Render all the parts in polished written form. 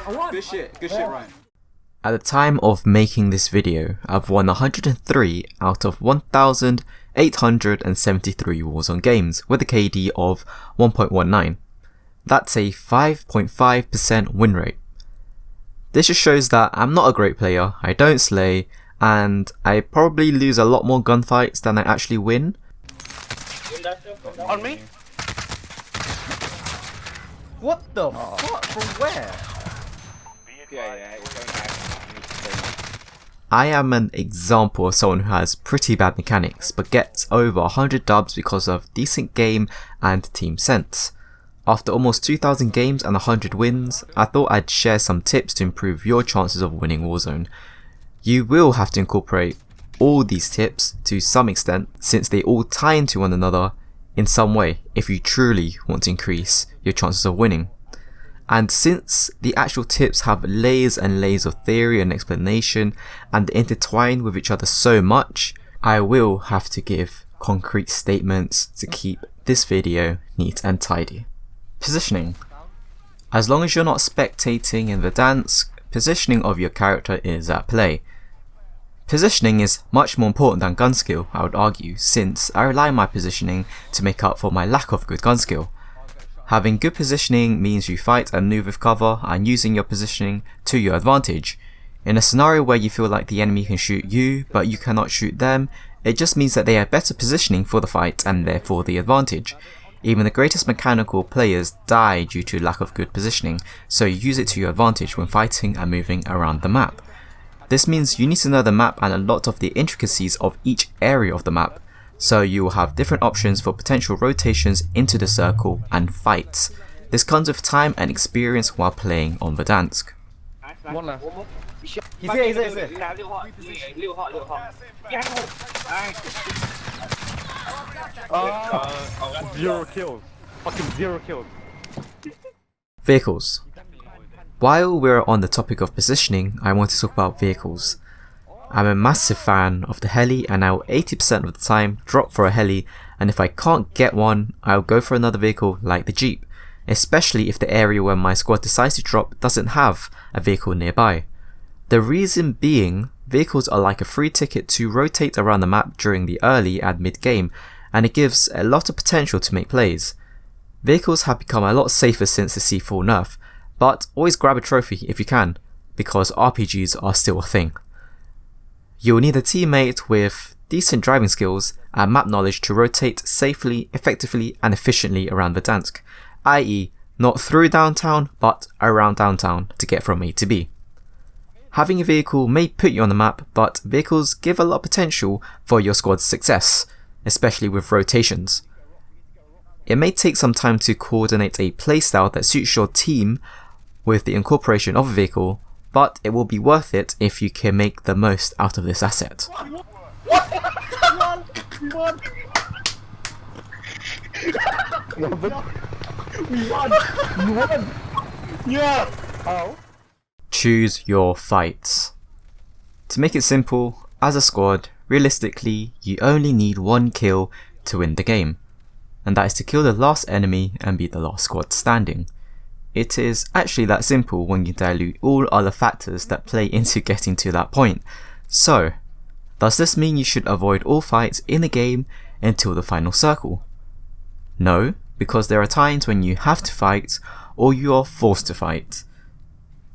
Good shit, Ryan. At the time of making this video, I've won 103 out of 1,873 Warzone games with a KD of 1.19. That's a 5.5% win rate. This just shows that I'm not a great player, I don't slay, and I probably lose a lot more gunfights than I actually win. On me? What the fuck? From where? I am an example of someone who has pretty bad mechanics, but gets over 100 dubs because of decent game and team sense. After almost 2,000 games and 100 wins, I thought I'd share some tips to improve your chances of winning Warzone. You will have to incorporate all these tips to some extent, since they all tie into one another in some way if you truly want to increase your chances of winning. And since the actual tips have layers and layers of theory and explanation and intertwine with each other so much, I will have to give concrete statements to keep this video neat and tidy. Positioning. As long as you're not spectating in the dance, positioning of your character is at play. Positioning is much more important than gun skill, I would argue, since I rely on my positioning to make up for my lack of good gun skill. Having good positioning means you fight and move with cover and using your positioning to your advantage. In a scenario where you feel like the enemy can shoot you but you cannot shoot them, it just means that they have better positioning for the fight and therefore the advantage. Even the greatest mechanical players die due to lack of good positioning, so you use it to your advantage when fighting and moving around the map. This means you need to know the map and a lot of the intricacies of each area of the map, so you will have different options for potential rotations into the circle and fights. This comes with time and experience while playing on Verdansk. He's here. 0 kills. Fucking 0 kills. Vehicles. While we're on the topic of positioning, I want to talk about vehicles. I'm a massive fan of the heli and I will 80% of the time drop for a heli, and if I can't get one, I'll go for another vehicle like the Jeep, especially if the area where my squad decides to drop doesn't have a vehicle nearby. The reason being, vehicles are like a free ticket to rotate around the map during the early and mid game, and it gives a lot of potential to make plays. Vehicles have become a lot safer since the C4 nerf, but always grab a trophy if you can, because RPGs are still a thing. You'll need a teammate with decent driving skills and map knowledge to rotate safely, effectively and efficiently around Verdansk, i.e. not through downtown but around downtown to get from A to B. Having a vehicle may put you on the map, but vehicles give a lot of potential for your squad's success, especially with rotations. It may take some time to coordinate a playstyle that suits your team with the incorporation of a vehicle, but it will be worth it if you can make the most out of this asset. Choose your fights. To make it simple, as a squad, realistically, you only need one kill to win the game, and that is to kill the last enemy and be the last squad standing. It is actually that simple when you dilute all other factors that play into getting to that point. So, does this mean you should avoid all fights in the game until the final circle? No, because there are times when you have to fight or you are forced to fight.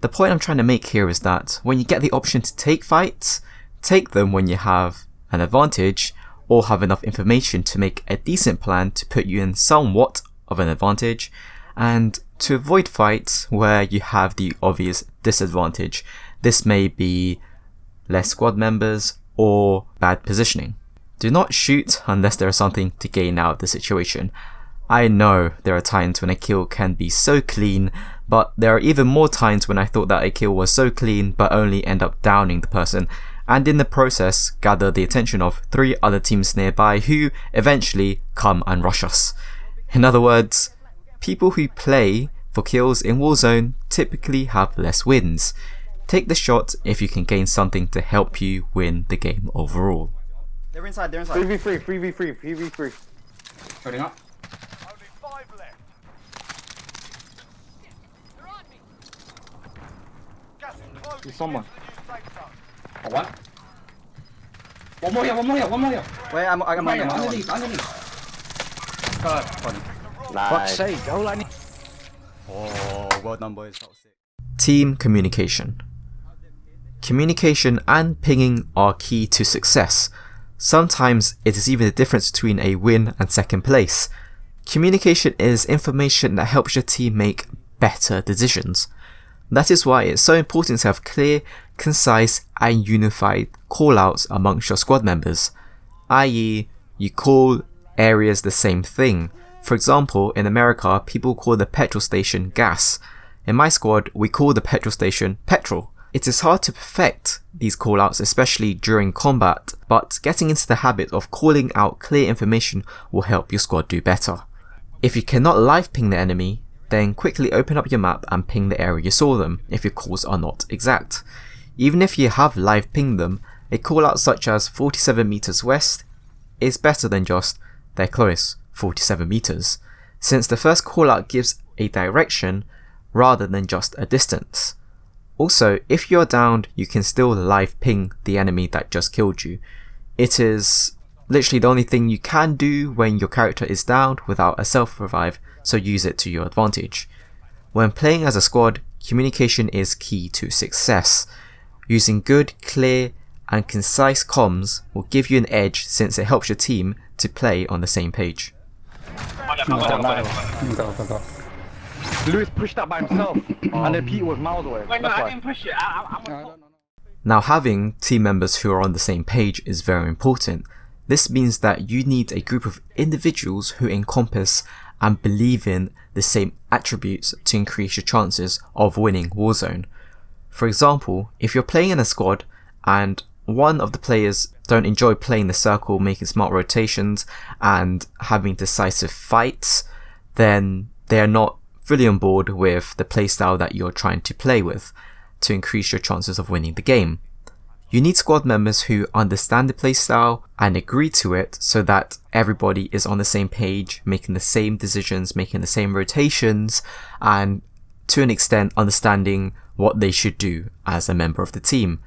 The point I'm trying to make here is that when you get the option to take fights, take them when you have an advantage or have enough information to make a decent plan to put you in somewhat of an advantage, and to avoid fights where you have the obvious disadvantage. This may be less squad members or bad positioning. Do not shoot unless there is something to gain out of the situation. I know there are times when a kill can be so clean, but there are even more times when I thought that a kill was so clean but only end up downing the person, and in the process gather the attention of 3 other teams nearby who eventually come and rush us. In other words, people who play for kills in Warzone typically have less wins. Take the shot if you can gain something to help you win the game overall. They're inside. 3v3. Holding up. There's someone. Oh, what? One more here, one more here, one more here. Wait, I'm Underneath. God. Fuck's sake, all I need. Oh, well done, boys. That was sick. Team communication. Communication and pinging are key to success. Sometimes it is even the difference between a win and second place. Communication is information that helps your team make better decisions. That is why it's so important to have clear, concise and unified callouts amongst your squad members, i.e. you call areas the same thing. For example, in America, people call the petrol station gas. In my squad, we call the petrol station petrol. It is hard to perfect these callouts, especially during combat, but getting into the habit of calling out clear information will help your squad do better. If you cannot live ping the enemy, then quickly open up your map and ping the area you saw them if your calls are not exact. Even if you have live pinged them, a callout such as 47 meters west is better than just they're close 47 meters, since the first callout gives a direction rather than just a distance. Also, if you're downed, you can still live ping the enemy that just killed you. It is literally the only thing you can do when your character is downed without a self-revive, so use it to your advantage. When playing as a squad, communication is key to success. Using good, clear and concise comms will give you an edge since it helps your team to play on the same page. Lewis pushed that by himself, and then Pete was miles away. Wait, no, I didn't push it. Now, having team members who are on the same page is very important. This means that you need a group of individuals who encompass and believe in the same attributes to increase your chances of winning Warzone. For example, if you're playing in a squad and one of the players don't enjoy playing the circle, making smart rotations and having decisive fights, then they are not fully on board with the playstyle that you're trying to play with to increase your chances of winning the game. You need squad members who understand the playstyle and agree to it so that everybody is on the same page, making the same decisions, making the same rotations, and to an extent understanding what they should do as a member of the team.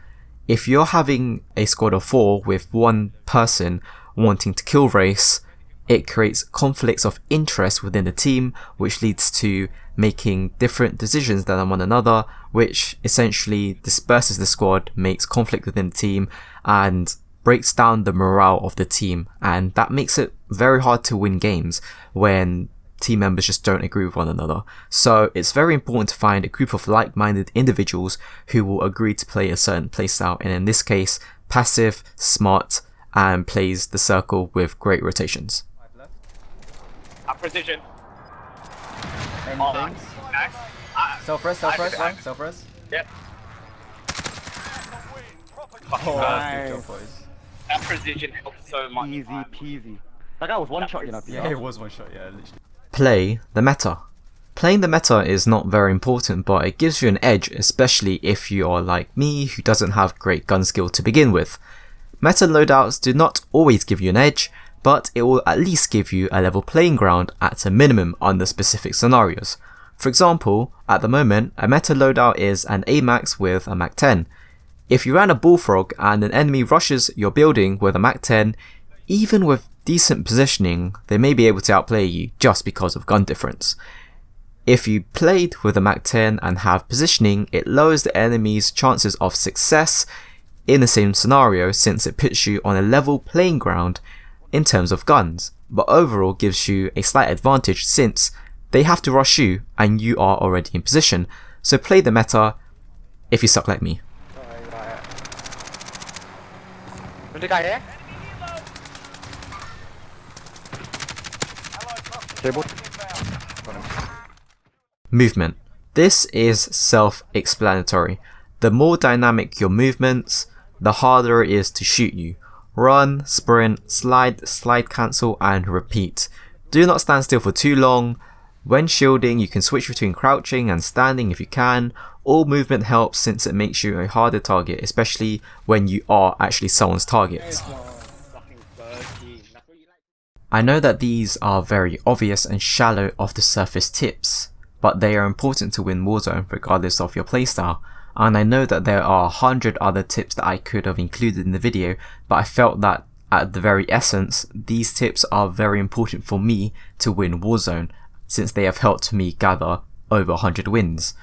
If you're having a squad of 4 with one person wanting to kill race, it creates conflicts of interest within the team, which leads to making different decisions than one another, which essentially disperses the squad, makes conflict within the team, and breaks down the morale of the team. And that makes it very hard to win games when team members just don't agree with one another. So it's very important to find a group of like-minded individuals who will agree to play a certain playstyle, and in this case, passive, smart, and plays the circle with great rotations. Precision. Anything? Nice. Self rest. Yep. Oh, Nice. good job, boys. That precision helps so much. Easy peasy. That guy was one shot, you know. Yeah, it was one shot, yeah, literally. Play the meta. Playing the meta is not very important, but it gives you an edge, especially if you are like me who doesn't have great gun skill to begin with. Meta loadouts do not always give you an edge, but it will at least give you a level playing ground at a minimum under specific scenarios. For example, at the moment, a meta loadout is an AMAX with a MAC 10. If you ran a bullfrog and an enemy rushes your building with a MAC 10, even with decent positioning, they may be able to outplay you just because of gun difference. If you played with a MAC 10 and have positioning, it lowers the enemy's chances of success in the same scenario since it puts you on a level playing ground in terms of guns, but overall gives you a slight advantage since they have to rush you and you are already in position. So play the meta if you suck like me. Movement. This is self-explanatory. The more dynamic your movements, the harder it is to shoot you. Run, sprint, slide cancel and repeat. Do not stand still for too long. When shielding, you can switch between crouching and standing if you can. All movement helps since it makes you a harder target, especially when you are actually someone's target. I know that these are very obvious and shallow off the surface tips, but they are important to win Warzone regardless of your playstyle. And I know that there are 100 other tips that I could have included in the video, but I felt that at the very essence, these tips are very important for me to win Warzone, since they have helped me gather over 100 wins.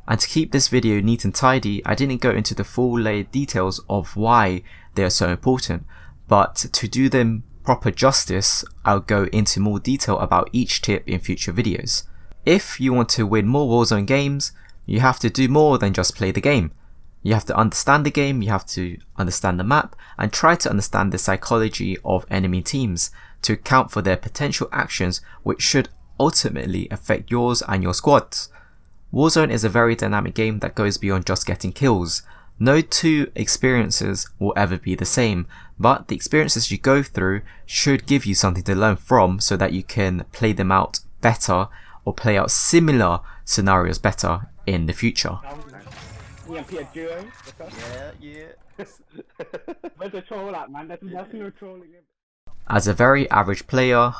And to keep this video neat and tidy, I didn't go into the full layered details of why they are so important, but to do them proper justice, I'll go into more detail about each tip in future videos. If you want to win more Warzone games, you have to do more than just play the game. You have to understand the game, you have to understand the map, and try to understand the psychology of enemy teams to account for their potential actions which should ultimately affect yours and your squad's. Warzone is a very dynamic game that goes beyond just getting kills. No two experiences will ever be the same, but the experiences you go through should give you something to learn from so that you can play them out better or play out similar scenarios better in the future. Yeah. Where's the troll at, man? That's no trolling. As a very average player,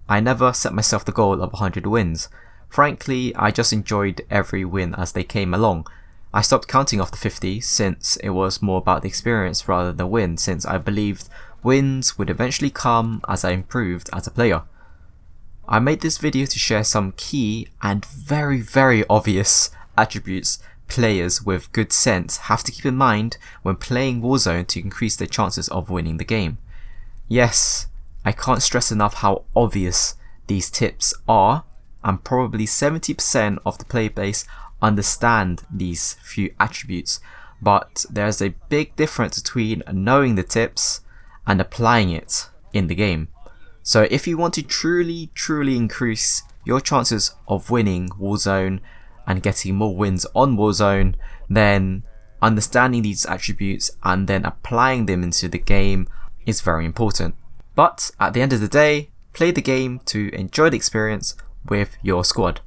I never set myself the goal of 100 wins. Frankly, I just enjoyed every win as they came along. I stopped counting after 50 since it was more about the experience rather than win, since I believed wins would eventually come as I improved as a player. I made this video to share some key and very obvious attributes players with good sense have to keep in mind when playing Warzone to increase their chances of winning the game. Yes, I can't stress enough how obvious these tips are, and probably 70% of the player base understand these few attributes, but there's a big difference between knowing the tips and applying it in the game. So if you want to truly increase your chances of winning Warzone and getting more wins on Warzone, then understanding these attributes and then applying them into the game is very important. But at the end of the day, play the game to enjoy the experience with your squad.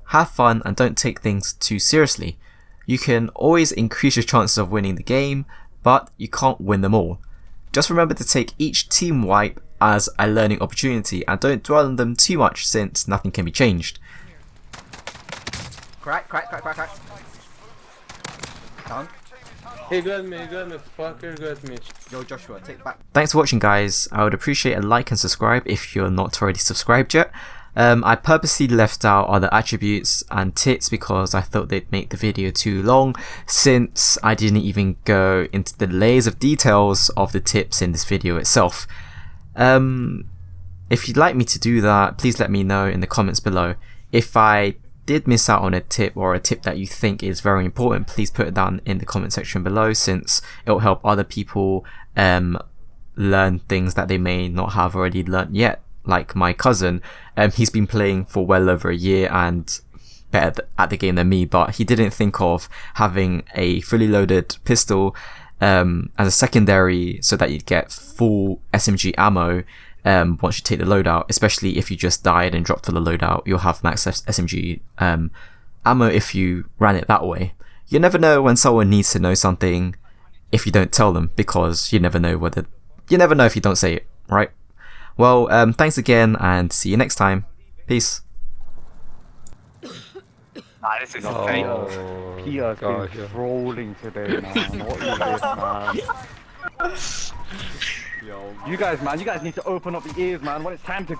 Have fun and don't take things too seriously. You can always increase your chances of winning the game, but you can't win them all. Just remember to take each team wipe as a learning opportunity and don't dwell on them too much since nothing can be changed. Crack. Down. He got me, fucker got me. Yo, Joshua, take back. Thanks for watching, guys. I would appreciate a like and subscribe if you're not already subscribed yet. I purposely left out other attributes and tips because I thought they'd make the video too long, since I didn't even go into the layers of details of the tips in this video itself. If you'd like me to do that, please let me know in the comments below. If I did miss out on a tip or a tip that you think is very important, please put it down in the comment section below, since it will help other people learn things that they may not have already learnt yet. Like my cousin, he's been playing for well over a year and better at the game than me, but he didn't think of having a fully loaded pistol as a secondary so that you'd get full SMG ammo once you take the loadout, especially if you just died and dropped for the loadout. You'll have max SMG ammo if you ran it that way. You never know when someone needs to know something if you don't tell them, because you never know if you don't say it, right? Well, thanks again and see you next time. Peace. This is insane. Pia's been trolling today, man. What is this, man? Yo, you guys need to open up the ears, man. When it's time to go.